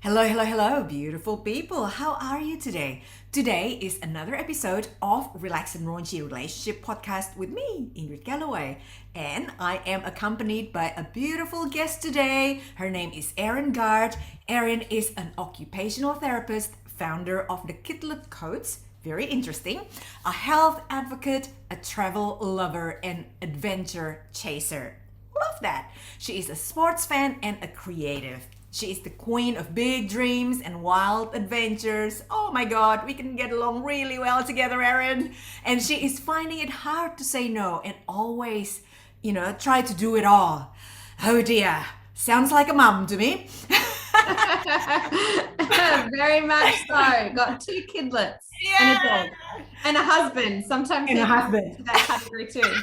Hello, hello, hello, beautiful people. How are you today? Today is another episode of Relax and Raunchy Relationship Podcast with me, Ingrid Galloway. And I am accompanied by a beautiful guest today. Her name is Erin Garde. Erin is an occupational therapist, founder of the Kidlet Codes. Very interesting. A health advocate, a travel lover, and adventure chaser. Love that. She is a sports fan and a creative. She is the queen of big dreams and wild adventures. Oh my God, we can get along really well together, Erin. And she is finding it hard to say no and always, try to do it all. Oh dear, sounds like a mum to me. Very much so. Got two kidlets and a dog and a husband. Sometimes And they a fall husband. into that category too.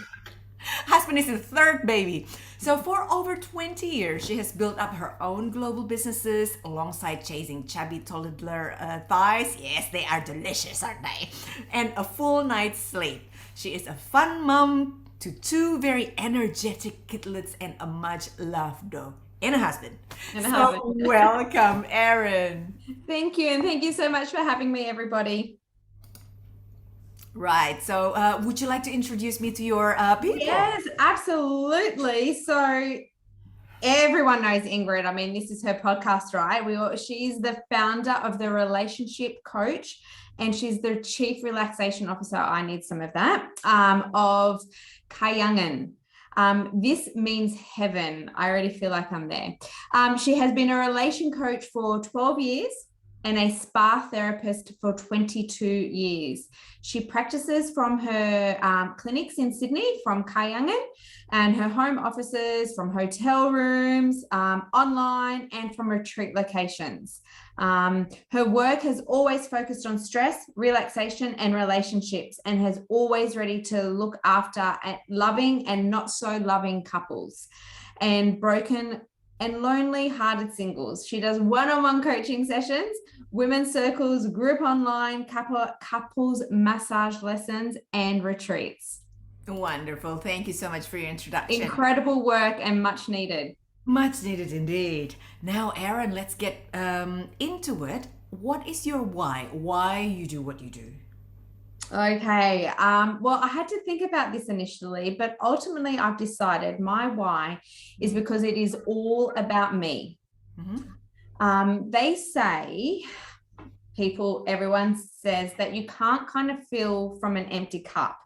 Husband is the third baby. So for over 20 years, she has built up her own global businesses alongside chasing chubby toddler thighs. Yes, they are delicious, aren't they? And a full night's sleep. She is a fun mom to two very energetic kidlets and a much loved dog. And a husband. And a So husband. welcome, Erin. Thank you. And thank you so much for having me, everybody. Right. So would you like to introduce me to your people? Yes, absolutely. So everyone knows Ingrid. I mean, this is her podcast, right? She's the founder of the Relationship Coach, and she's the Chief Relaxation Officer. I need some of that of Kahyangan. This means heaven. I already feel like I'm there. She has been a relation coach for 12 years and a spa therapist for 22 years. She practices from her clinics in Sydney, from Kahyangan, and her home offices from hotel rooms, online, and from retreat locations. Her work has always focused on stress, relaxation, and relationships, and has always ready to look after loving and not so loving couples and broken and lonely hearted singles. She does one-on-one coaching sessions, women's circles, group online, couples massage lessons, and retreats. Wonderful. Thank you so much for your introduction. Incredible work and much needed. Much needed indeed. Now, Erin, let's get into it. What is your why? Why you do what you do? Okay. Well, I had to think about this initially, but ultimately I've decided my why is because it is all about me. They say, everyone says that you can't kind of fill from an empty cup.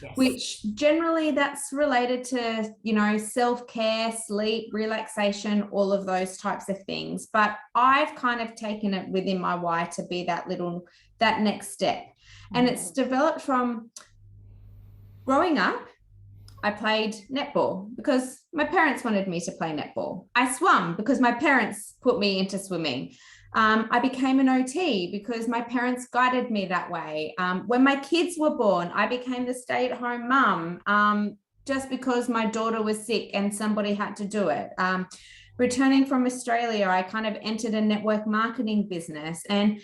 Yes. Which generally that's related to, self-care, sleep, relaxation, all of those types of things. But I've kind of taken it within my why to be that next step. And it's developed from growing up. I played netball because my parents wanted me to play netball. I swam because my parents put me into swimming. I became an OT because my parents guided me that way. When my kids were born, I became the stay-at-home mum just because my daughter was sick and somebody had to do it. Returning from Australia, I kind of entered a network marketing business, and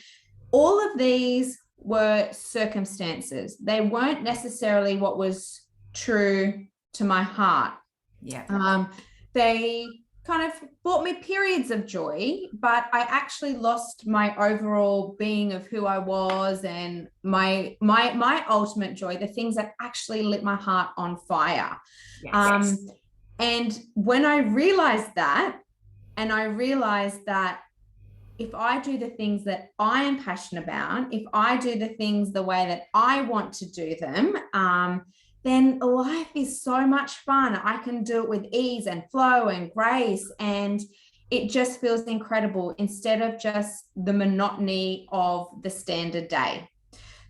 all of these were circumstances. They weren't necessarily what was true to my heart. Yeah. They kind of brought me periods of joy, but I actually lost my overall being of who I was and my ultimate joy, the things that actually lit my heart on fire. Yes. And when I realized that, if I do the things that I am passionate about, if I do the things the way that I want to do them, then life is so much fun. I can do it with ease and flow and grace, and it just feels incredible instead of just the monotony of the standard day.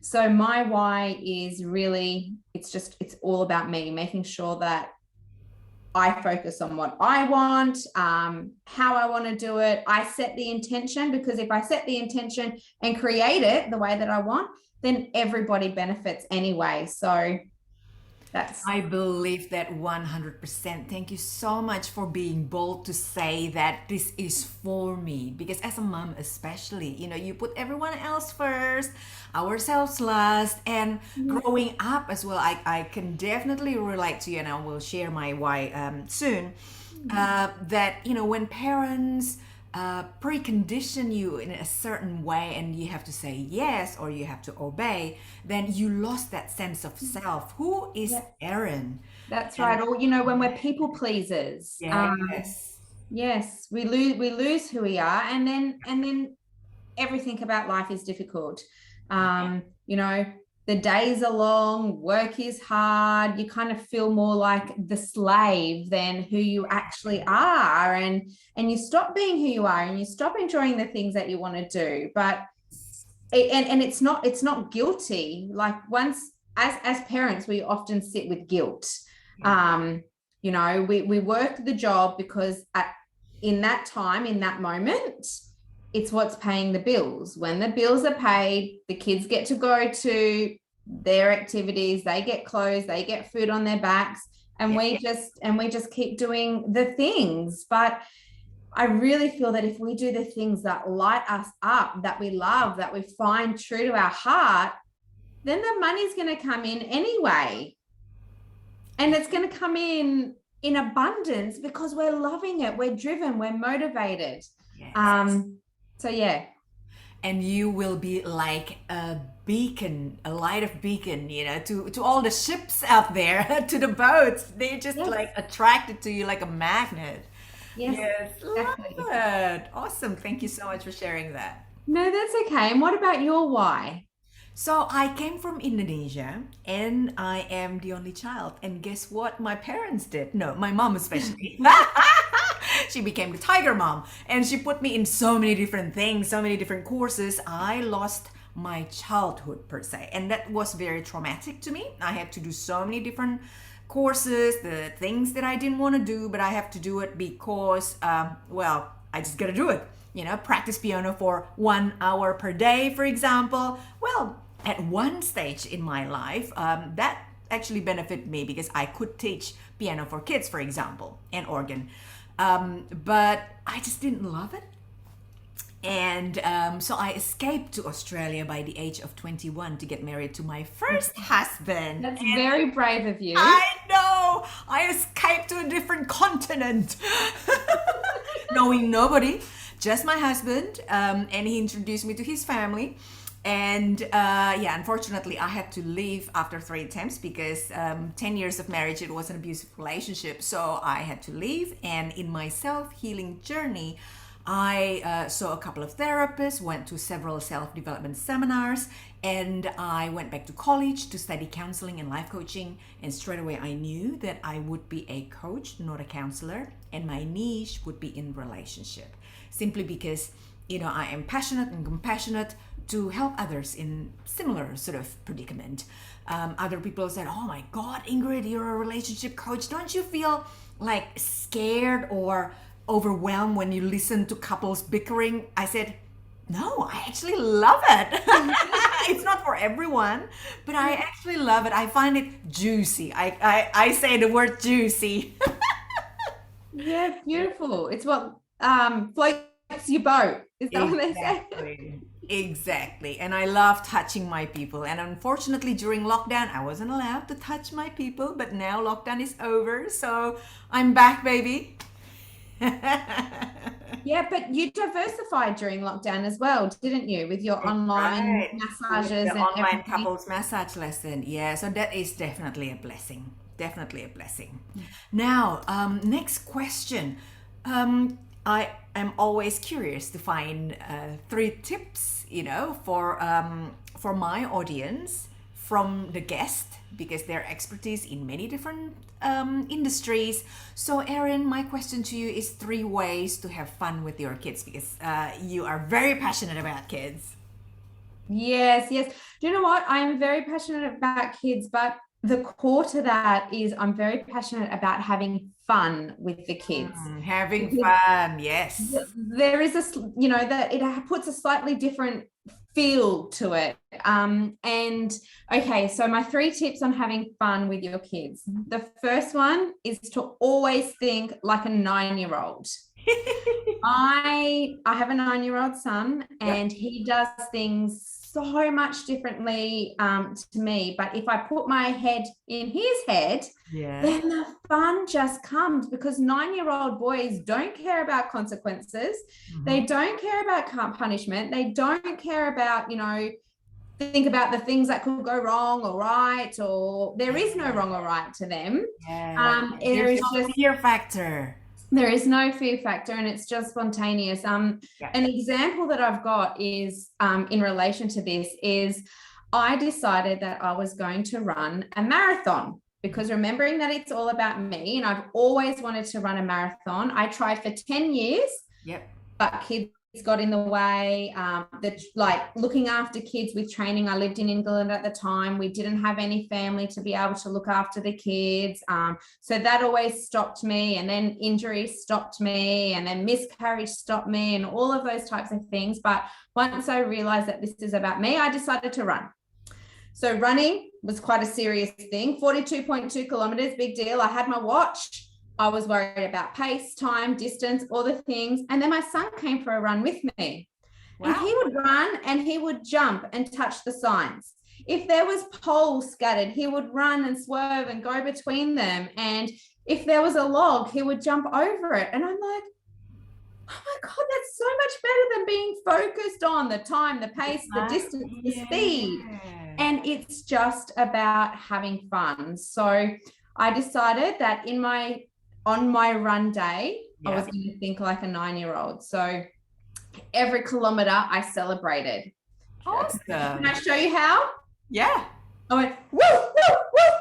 So my why is really, it's all about me, making sure that I focus on what I want, how I want to do it. I set the intention, because if I set the intention and create it the way that I want, then everybody benefits anyway. So I believe that 100%. Thank you so much for being bold to say that this is for me. Because as a mom especially, you put everyone else first, ourselves last. And growing up as well, I can definitely relate to you, and I will share my why soon. That, when parents precondition you in a certain way and you have to say yes or you have to obey, then you lost that sense of self. Who is Erin? That's And right. Or, when we're people pleasers, yes. yes, we lose who we are, and then everything about life is difficult. You know, the days are long, work is hard, you kind of feel more like the slave than who you actually are. And you stop being who you are and you stop enjoying the things that you want to do. But it's not guilty. Like once as parents, we often sit with guilt. We work the job because in that time, in that moment, it's what's paying the bills. When the bills are paid, the kids get to go to their activities, they get clothes, they get food on their backs, and we just keep doing the things. But I really feel that if we do the things that light us up, that we love, that we find true to our heart, then the money's going to come in anyway. And it's going to come in abundance because we're loving it, we're driven, we're motivated. So yeah. And you will be like a beacon, a light of beacon, to all the ships out there, to the boats. They're just like attracted to you like a magnet. Yes, exactly. love it. Awesome. Thank you so much for sharing that. No, that's okay. And what about your why? So I came from Indonesia and I am the only child. And guess what my parents did? No, my mom especially. She became the tiger mom and she put me in so many different things, so many different courses. I lost my childhood per se. And that was very traumatic to me. I had to do so many different courses, the things that I didn't want to do, but I have to do it because, I just gotta do it. Practice piano for 1 hour per day, for example. Well, at one stage in my life, that actually benefited me because I could teach piano for kids, for example, and organ. But I just didn't love it. And so I escaped to Australia by the age of 21 to get married to my first husband. That's very brave of you. I know. I escaped to a different continent, knowing nobody, just my husband. And he introduced me to his family. And unfortunately, I had to leave after 3 attempts because 10 years of marriage, it was an abusive relationship. So I had to leave. And in my self-healing journey, I saw a couple of therapists, went to several self-development seminars, and I went back to college to study counseling and life coaching. And straight away, I knew that I would be a coach, not a counselor, and my niche would be in relationship. Simply because, I am passionate and compassionate to help others in similar sort of predicament. Other people said, "Oh my God, Ingrid, you're a relationship coach. Don't you feel like scared or overwhelmed when you listen to couples bickering?" I said, "No, I actually love it." It's not for everyone, but I actually love it. I find it juicy. I say the word juicy. Yeah, beautiful. It's what floats your boat. Is that what they say? Exactly. And I love touching my people. And unfortunately, during lockdown, I wasn't allowed to touch my people. But now lockdown is over. So I'm back, baby. Yeah, but you diversified during lockdown as well, didn't you? With your online massages the and online everything. couples massage lesson. Yeah, so that is definitely a blessing. Definitely a blessing. Now, next question. I am always curious to find 3 tips, for my audience from the guest because their expertise in many different industries. So, Erin, my question to you is 3 ways to have fun with your kids because you are very passionate about kids. Yes. Do you know what? I am very passionate about kids, but the core to that is I'm very passionate about having fun with the kids. Having fun, yes. There is that it puts a slightly different feel to it. And okay, so my 3 tips on having fun with your kids. The first one is to always think like a 9-year-old. I have a 9-year-old son, Yep. and he does things so much differently to me. But if I put my head in his head, Yeah. then the fun just comes, because 9-year-old boys don't care about consequences. They Mhm. don't care about punishment. They don't care about, think about the things that could go wrong or right, or there is no Yeah. wrong or right to them. Yeah. There There's is no just fear factor. there is no fear factor, and it's just spontaneous. Yeah. An example that I've got is in relation to this is I decided that I was going to run a marathon, because remembering that it's all about me, and I've always wanted to run a marathon. I tried for 10 years, Yep. but kids got in the way. That, like, looking after kids with training, I lived in England at the time. We didn't have any family to be able to look after the kids, so that always stopped me. And then injuries stopped me, and then miscarriage stopped me, and all of those types of things. But once I realized that this is about me, I decided to run. So running was quite a serious thing. 42.2 kilometers, big deal. I had my watch. I was worried about pace, time, distance, all the things. And then my son came for a run with me. And Wow. he would run and he would jump and touch the signs. If there was poles scattered, he would run and swerve and go between them. And if there was a log, he would jump over it. And I'm like, oh my God, that's so much better than being focused on the time, the pace, the distance, the speed. Yeah. And it's just about having fun. So I decided that on my run day, I was Yeah. going to think like a 9-year-old. So every kilometer I celebrated. Can Awesome. I show you how? Yeah. I went, woo, woo, woo,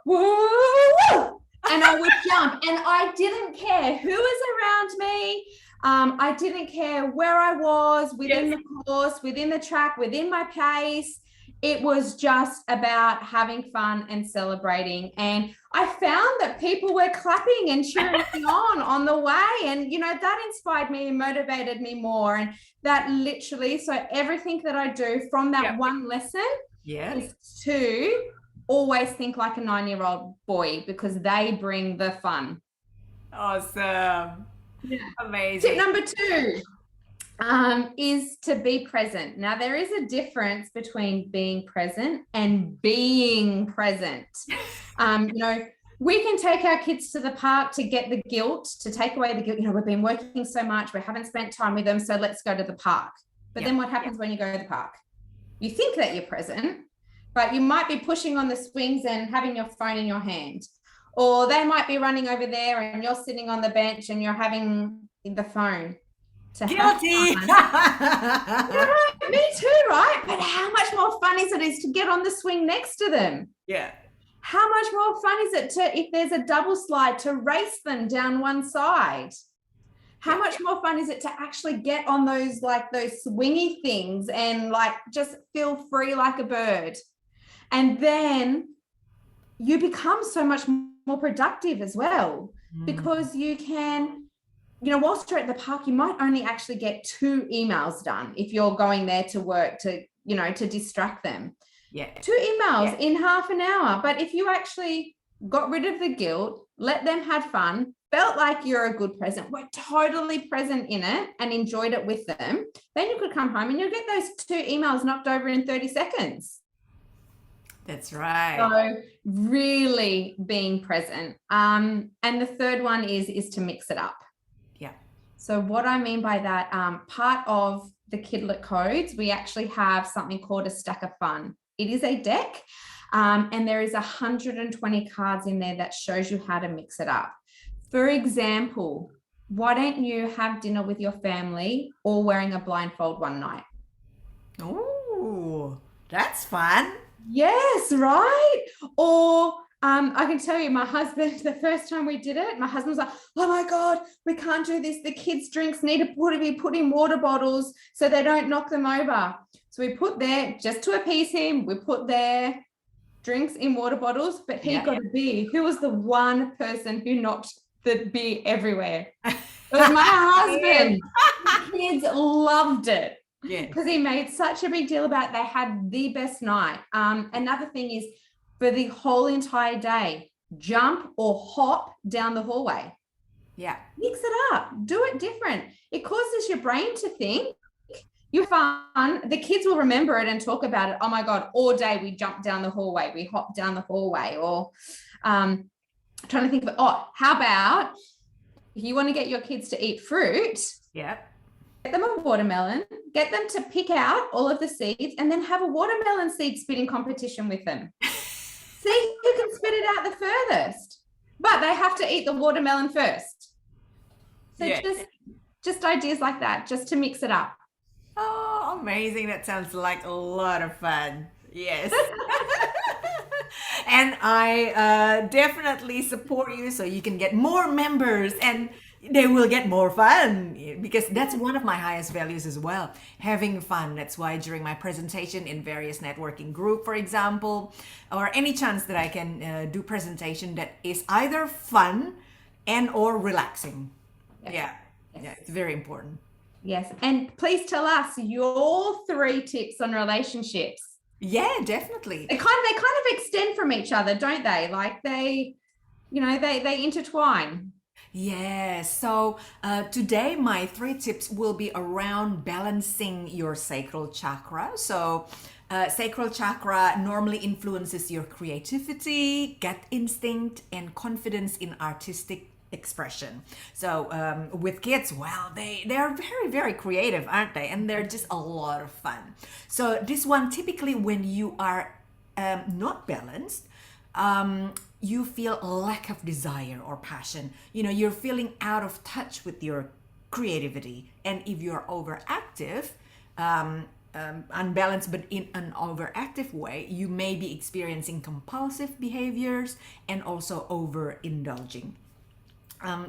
woo, woo, woo. And I would jump, and I didn't care who was around me. I didn't care where I was within Yes. the course, within the track, within my pace. It was just about having fun and celebrating. And I found that people were clapping and cheering me on the way. And, that inspired me and motivated me more. And that literally, so everything that I do from that Yep. one lesson Yeah. is to always think like a 9-year-old boy, because they bring the fun. Awesome. Yeah. Amazing. Tip number 2 is to be present. Now, there is a difference between being present and being present. We can take our kids to the park to get the guilt, to take away the guilt. We've been working so much, we haven't spent time with them, so let's go to the park. But then what happens when you go to the park? You think that you're present, but you might be pushing on the swings and having your phone in your hand. Or they might be running over there and you're sitting on the bench and you're having the phone. To Guilty. Me too, right? But how much more fun is it to get on the swing next to them? Yeah. How much more fun is it to, if there's a double slide, to race them down one side? How much more fun is it to actually get on those swingy things and just feel free like a bird? And then you become so much more productive as well, because you can, whilst you're at the park, you might only actually get 2 emails done if you're going there to work, to distract them. Yeah. 2 emails in half an hour. But if you actually got rid of the guilt, let them have fun, felt like you're a good present, were totally present in it and enjoyed it with them, then you could come home and you'll get those 2 emails knocked over in 30 seconds. That's right. So really being present. And the third one is to mix it up. Yeah. So what I mean by that, part of the Kidlet Codes, we actually have something called a stack of fun. It is a deck, and there is 120 cards in there that shows you how to mix it up. For example, why don't you have dinner with your family all wearing a blindfold one night? Oh, that's fun. Yes, right? Or I can tell you, my husband, the first time we did it, my husband was like, oh my God, we can't do this. The kids' drinks need to be put in water bottles so they don't knock them over. So we put there, just to appease him, we put their drinks in water bottles, but he got a beer. Who was the one person who knocked the beer everywhere? It was my husband. The kids loved it. Yeah. Because he made such a big deal about it. They had the best night. Another thing is, for the whole entire day, jump or hop down the hallway. Yeah. Mix it up, do it different. It causes your brain to think. You're fun. The kids will remember it and talk about it. Oh my God, all day we jumped down the hallway, we hopped down the hallway, or trying to think of, how about if you want to get your kids to eat fruit, Yeah. get them a watermelon, get them to pick out all of the seeds, and then have a watermelon seed spitting competition with them. See who can spit it out the furthest. But they have to eat the watermelon first. So Yeah. just ideas like that, just to mix it up. Oh, amazing. That sounds like a lot of fun. Yes. And I definitely support you so you can get more members and they will get more fun because that's one of my highest values as well, having fun. That's why during my presentation in various networking group, for example, or any chance that I can do presentation that is either fun and or relaxing. Yeah. Yes. Yeah, it's very important. Yes. And please tell us your 3 tips on relationships. Yeah, definitely. They kind of extend from each other, don't they? Like they intertwine. Yeah, so today my 3 tips will be around balancing your sacral chakra. So, sacral chakra normally influences your creativity, gut instinct, and confidence in artistic expression. So, with kids, well, they are very, very creative, aren't they? And they're just a lot of fun. So, this one typically when you are not balanced, you feel a lack of desire or passion. You know, you're feeling out of touch with your creativity. And if you're overactive, unbalanced, but in an overactive way, you may be experiencing compulsive behaviors and also overindulging.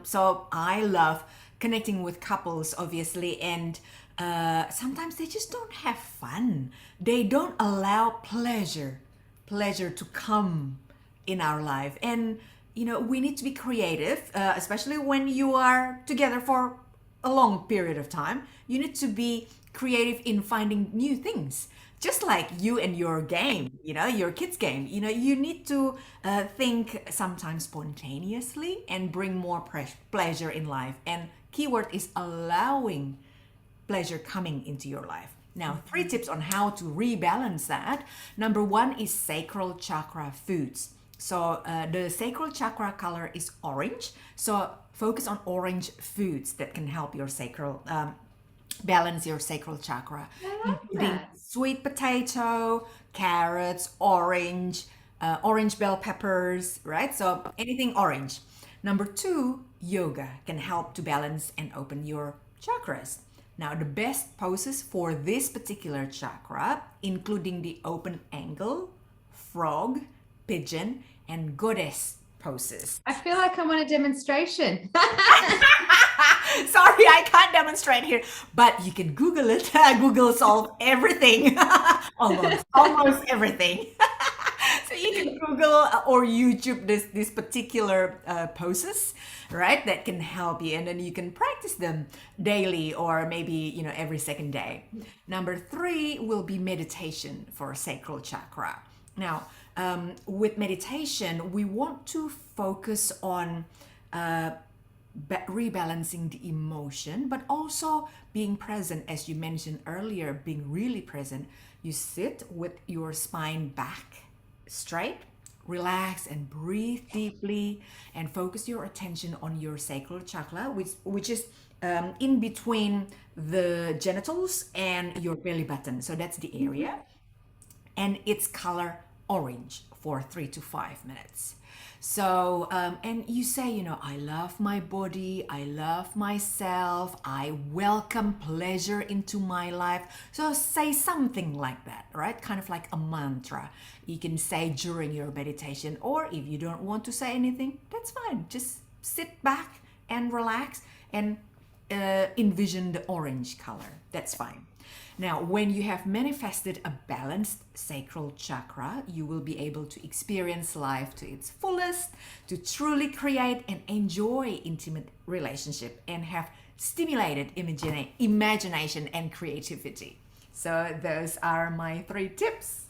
So I love connecting with couples, obviously, and sometimes they just don't have fun. They don't allow pleasure to come in our life. And, you know, we need to be creative, especially when you are together for a long period of time. You need to be creative in finding new things. Just like you and your game, you know, your kids' game, you know, you need to think sometimes spontaneously and bring more pleasure in life. And keyword is allowing pleasure coming into your life. Now, 3 tips on how to rebalance that. Number 1 is sacral chakra foods. So the sacral chakra color is orange. So focus on orange foods that can help your sacral balance your sacral chakra, including sweet potato, carrots, orange bell peppers, right? So anything orange. Number 2, yoga can help to balance and open your chakras. Now, the best poses for this particular chakra, including the open angle, frog, pigeon, and goddess poses. I feel like I'm on a demonstration. Sorry, I can't demonstrate here, but you can Google it. Google solve everything. almost everything. So you can Google or YouTube this particular poses, right? That can help you, and then you can practice them daily or maybe every second day. Number 3 will be meditation for sacral chakra. Now, with meditation, we want to focus on rebalancing the emotion, but also being present, as you mentioned earlier, being really present. You sit with your spine back straight, relax and breathe deeply, and focus your attention on your sacral chakra, which is in between the genitals and your belly button. So that's the area, and its color orange for 3 to 5 minutes. So, and you say, I love my body, I love myself, I welcome pleasure into my life. So say something like that, right? Kind of like a mantra you can say during your meditation, or if you don't want to say anything, that's fine. Just sit back and relax and envision the orange color. That's fine. Now, when you have manifested a balanced sacral chakra, you will be able to experience life to its fullest, to truly create and enjoy intimate relationship, and have stimulated imagination and creativity. So those are my 3 tips.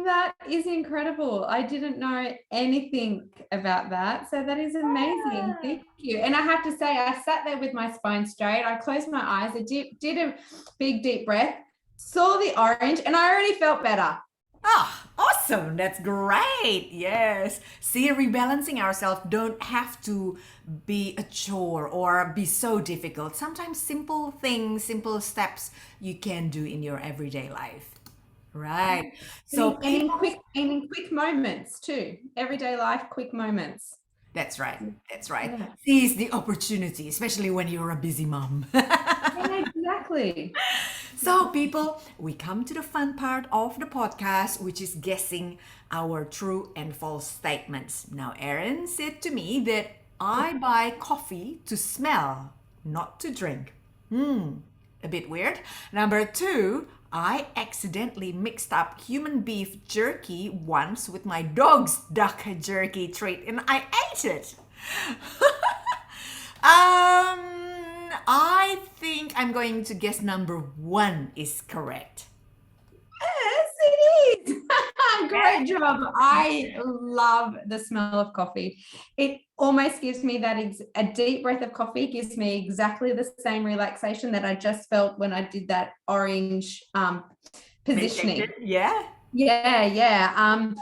That is incredible. I didn't know anything about that. So that is amazing. Thank you. And I have to say, I sat there with my spine straight. I closed my eyes. I did a big, deep breath, saw the orange, and I already felt better. Ah, awesome. That's great. Yes. See, rebalancing ourselves don't have to be a chore or be so difficult. Sometimes simple things, simple steps you can do in your everyday life. Right. So In quick moments too. Everyday life, quick moments. that's right. That's right. Yeah, Seize the opportunity, especially when you're a busy mom. yeah, exactly. So, people, we come to the fun part of the podcast, which is guessing our true and false statements. Now, Erin said to me that I buy coffee to smell, not to drink. A bit weird. Number two, I accidentally mixed up human beef jerky once with my dog's duck jerky treat and I ate it. I think I'm going to guess number one is correct. Yes, it is. Great job. I love the smell of coffee. It almost gives me that a deep breath of coffee gives me exactly the same relaxation that I just felt when I did that orange positioning. Yeah. Yeah.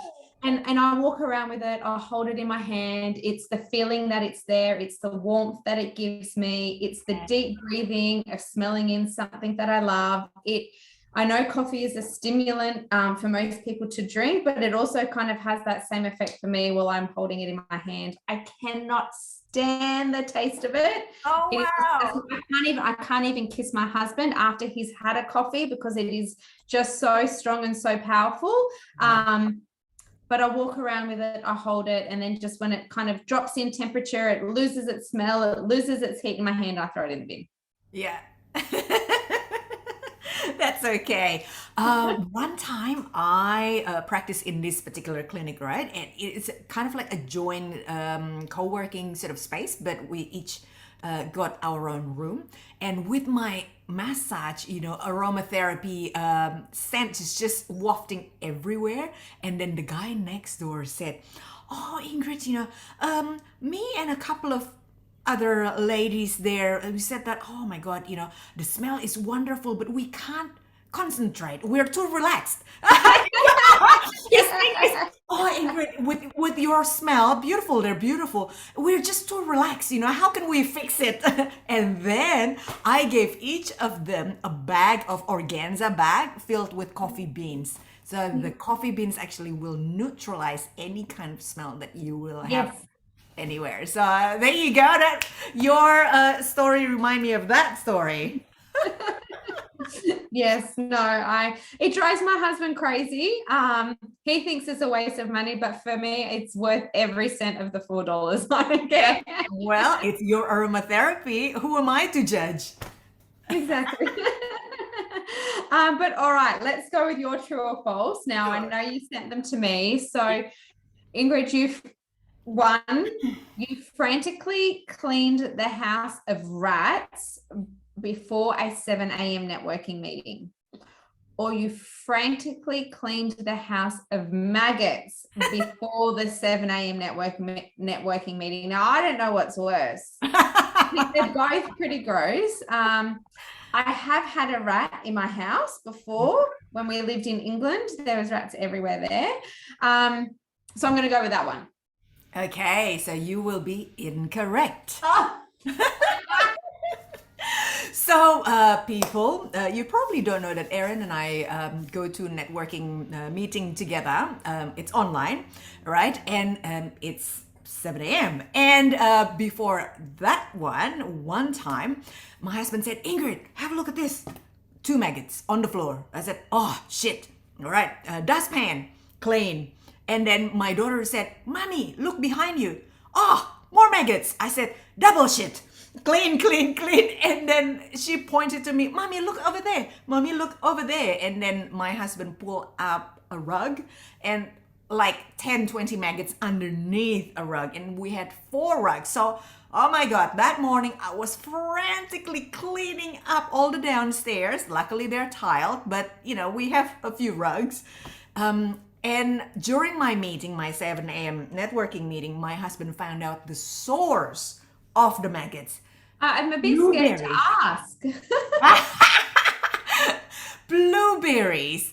And I walk around with it. I hold it in my hand. It's the feeling that it's there. It's the warmth that it gives me. It's the deep breathing of smelling in something that I love. I know coffee is a stimulant for most people to drink, but it also kind of has that same effect for me while I'm holding it in my hand. I cannot stand the taste of it. Oh, wow. I can't even kiss my husband after he's had a coffee because it is just so strong and so powerful. But I walk around with it, I hold it, and then just when it kind of drops in temperature, it loses its smell, it loses its heat in my hand, I throw it in the bin. Yeah. That's okay. One time I practiced in this particular clinic, right? And it's kind of like a joint co-working sort of space, but we each got our own room. And with my massage, aromatherapy scent is just wafting everywhere. And then the guy next door said, "Oh, Ingrid, me and a couple of other ladies there, we said that, oh my God, the smell is wonderful, but we can't concentrate. We're too relaxed." His thing is, "Oh, Ingrid, with your smell, beautiful, they're beautiful. We're just too relaxed, how can we fix it?" And then I gave each of them a bag of organza bag filled with coffee beans. So the coffee beans actually will neutralize any kind of smell that you will have anywhere. So there you go. That your story remind me of that story. Yes, no, it drives my husband crazy. He thinks it's a waste of money, but for me, it's worth every cent of the $4. I don't care. Well, it's your aromatherapy. Who am I to judge? Exactly. But all right, let's go with your true or false. Now, I know you sent them to me. So, Ingrid, you frantically cleaned the house of rats before a 7 a.m. networking meeting, or you frantically cleaned the house of maggots before the 7 a.m. networking meeting. Now, I don't know what's worse. They're both pretty gross. I have had a rat in my house before when we lived in England. There was rats everywhere there. So I'm going to go with that one. Okay, so you will be incorrect. Oh. So, people, you probably don't know that Erin and I go to a networking meeting together. It's online, right? And it's 7 a.m. And before that one time, my husband said, "Ingrid, have a look at this. 2 maggots on the floor." I said, "Oh, shit. All right, dustpan, clean." And then my daughter said, "Mommy, look behind you. Oh, more maggots." I said, "Double shit. Clean, clean, clean." And then she pointed to me, "Mommy, look over there. Mommy, look over there." And then my husband pulled up a rug and like 10, 20 maggots underneath a rug. And we had 4 rugs. So, oh my God, that morning I was frantically cleaning up all the downstairs. Luckily they're tiled, but we have a few rugs. And during my meeting, my 7 a.m. networking meeting, my husband found out the source of the maggots. I'm a bit scared to Blueberries. ask.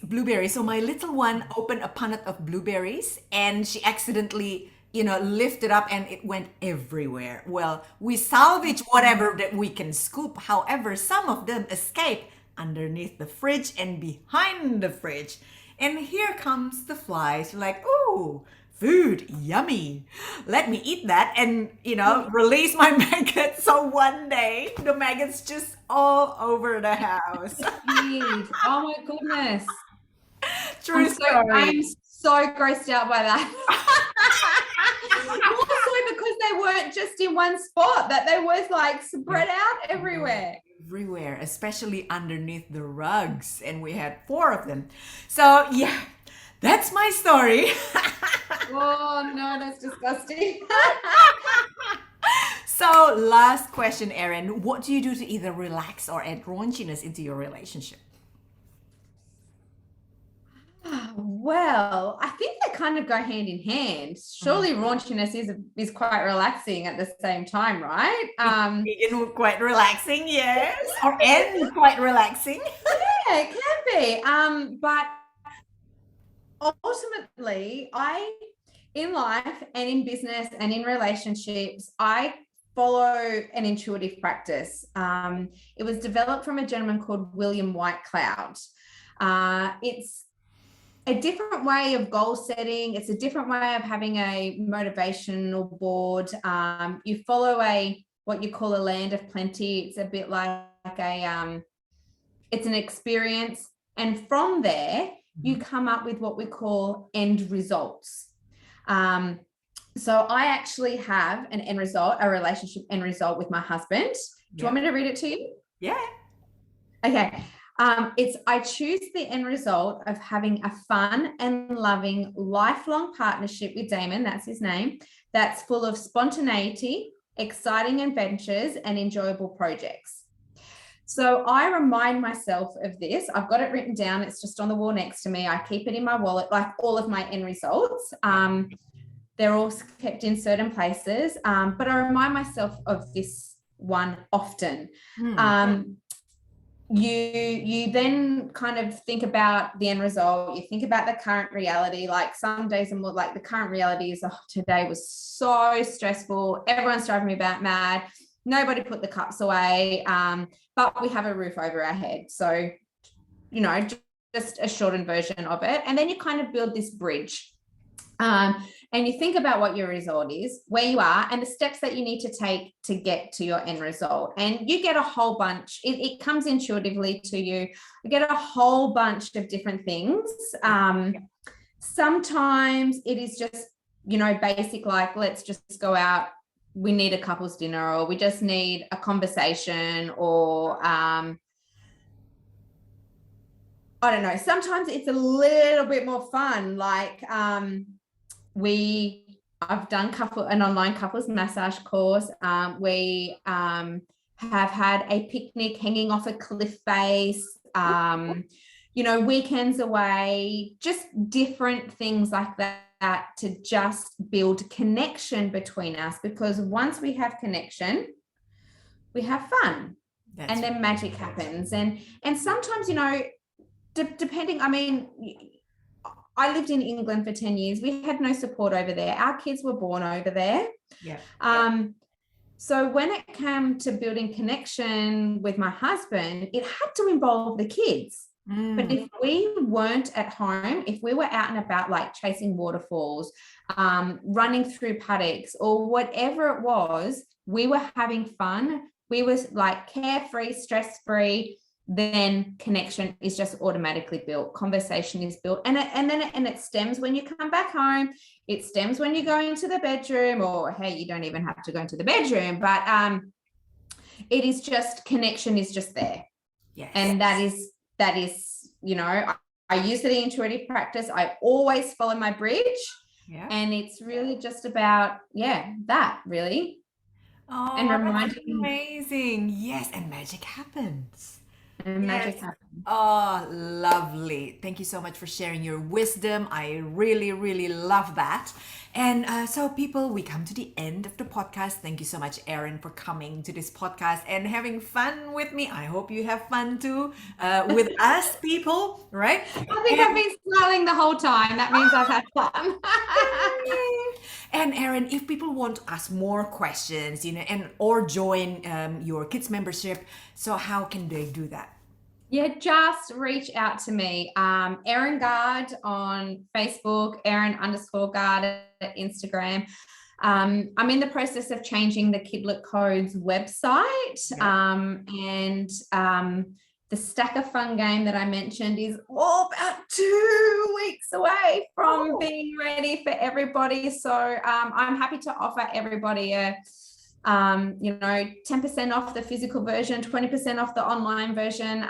Blueberries. So my little one opened a punnet of blueberries and she accidentally, lifted up and it went everywhere. Well, we salvage whatever that we can scoop. However, some of them escape underneath the fridge and behind the fridge. And here comes the flies. Like, ooh, food, yummy. Let me eat that and, release my maggots. So one day, the maggots just all over the house. Jeez. Oh my goodness. True story. I'm so grossed out by that. Also because they weren't just in one spot, that they was like spread out everywhere. Everywhere, especially underneath the rugs. And we had 4 of them. So yeah, that's my story. Oh no, that's disgusting. So last question, Erin. What do you do to either relax or add raunchiness into your relationship? Well, I think they kind of go hand in hand. Surely raunchiness is quite relaxing at the same time, right? Vegan, quite relaxing, yes. And quite relaxing. Yeah, it can be. But ultimately, in life and in business and in relationships, I follow an intuitive practice. It was developed from a gentleman called William Whitecloud. It's a different way of goal setting. It's a different way of having a motivational board. You follow what you call a land of plenty. It's a bit like it's an experience. And from there, you come up with what we call end results. So I actually have an end result, a relationship end result with my husband. Do you want me to read it to you? Yeah. Okay. I choose the end result of having a fun and loving lifelong partnership with Damon, that's his name, that's full of spontaneity, exciting adventures, and enjoyable projects. So I remind myself of this. I've got it written down. It's just on the wall next to me. I keep it in my wallet, like all of my end results. They're all kept in certain places, but I remind myself of this one often. You then kind of think about the end result. You think about the current reality. Like some days are more like the current reality is, today was so stressful. Everyone's driving me about mad. Nobody put the cups away, but we have a roof over our head. So, just a shortened version of it. And then you kind of build this bridge. And you think about what your result is, where you are, and the steps that you need to take to get to your end result. And you get a whole bunch. It comes intuitively to you. You get a whole bunch of different things. Sometimes it is just, basic, like, let's just go out. We need a couple's dinner, or we just need a conversation, or I don't know. Sometimes it's a little bit more fun, like I've done an online couples massage course. We have had a picnic hanging off a cliff face, weekends away, just different things like that to just build connection between us, because once we have connection, we have fun. And then magic happens. And sometimes, depending, I lived in England for 10 years. We had no support over there. Our kids were born over there. Yeah. So when it came to building connection with my husband, it had to involve the kids. But if we weren't at home, if we were out and about, like chasing waterfalls, running through paddocks, or whatever it was, we were having fun. We were like carefree, stress-free. Then connection is just automatically built. Conversation is built, and it stems when you come back home. It stems when you go into the bedroom, or hey, you don't even have to go into the bedroom, but it is just, connection is just there. Yes. And that is I use the intuitive practice. I always follow my bridge. Yeah. And it's really just about that really. Oh, and reminding, amazing. Yes, and magic happens. and magic Yes. happens. Oh, lovely. Thank you so much for sharing your wisdom. I really, really love that. And so, people, we come to the end of the podcast. Thank you so much, Erin, for coming to this podcast and having fun with me. I hope you have fun too with us, people, right? I think I've been smiling the whole time. That means I've had fun. And Erin, if people want to ask more questions, and or join your kids membership, so how can they do that? Yeah, just reach out to me. Erin Garde on Facebook, Erin_Garde at Instagram. I'm in the process of changing the Kidlet Codes website. The Stack of Fun game that I mentioned is all about 2 weeks away from being ready for everybody. So I'm happy to offer everybody a 10% off the physical version, 20% off the online version,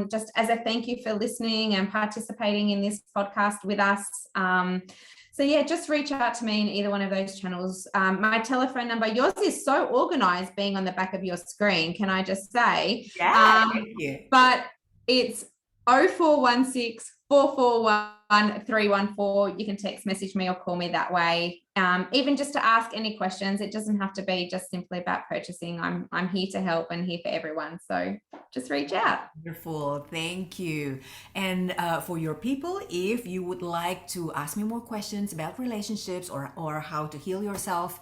just as a thank you for listening and participating in this podcast with us. So yeah, just reach out to me in either one of those channels. My telephone number, yours is so organized being on the back of your screen, can I just say? Yeah, thank you. But it's 0416 441 314. You can text message me or call me that way. Even just to ask any questions. It doesn't have to be just simply about purchasing. I'm here to help and here for everyone. So just reach out. Wonderful. Thank you. And for your people, if you would like to ask me more questions about relationships or how to heal yourself,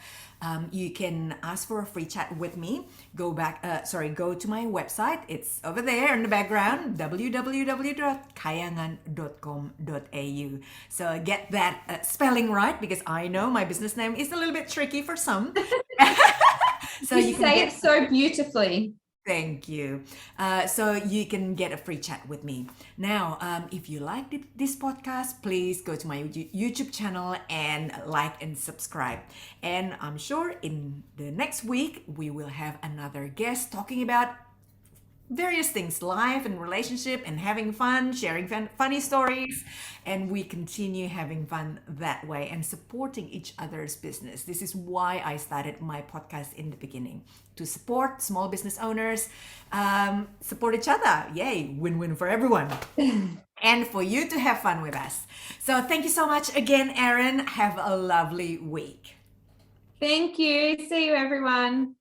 you can ask for a free chat with me. Go to my website. It's over there in the background, www.kahyangan.com.au. So get that spelling right, because I know my business name is a little bit tricky for some. So you say it so beautifully. Thank you. So you can get a free chat with me. Now, if you liked this podcast, please go to my YouTube channel and like and subscribe. And I'm sure in the next week, we will have another guest talking about various things, life and relationship and having fun, sharing funny stories, and we continue having fun that way and supporting each other's business. This is why I started my podcast in the beginning, to support small business owners, support each other. Yay, win-win for everyone. And for you to have fun with us. So thank you so much again, Erin. Have a lovely week. Thank you. See you, everyone.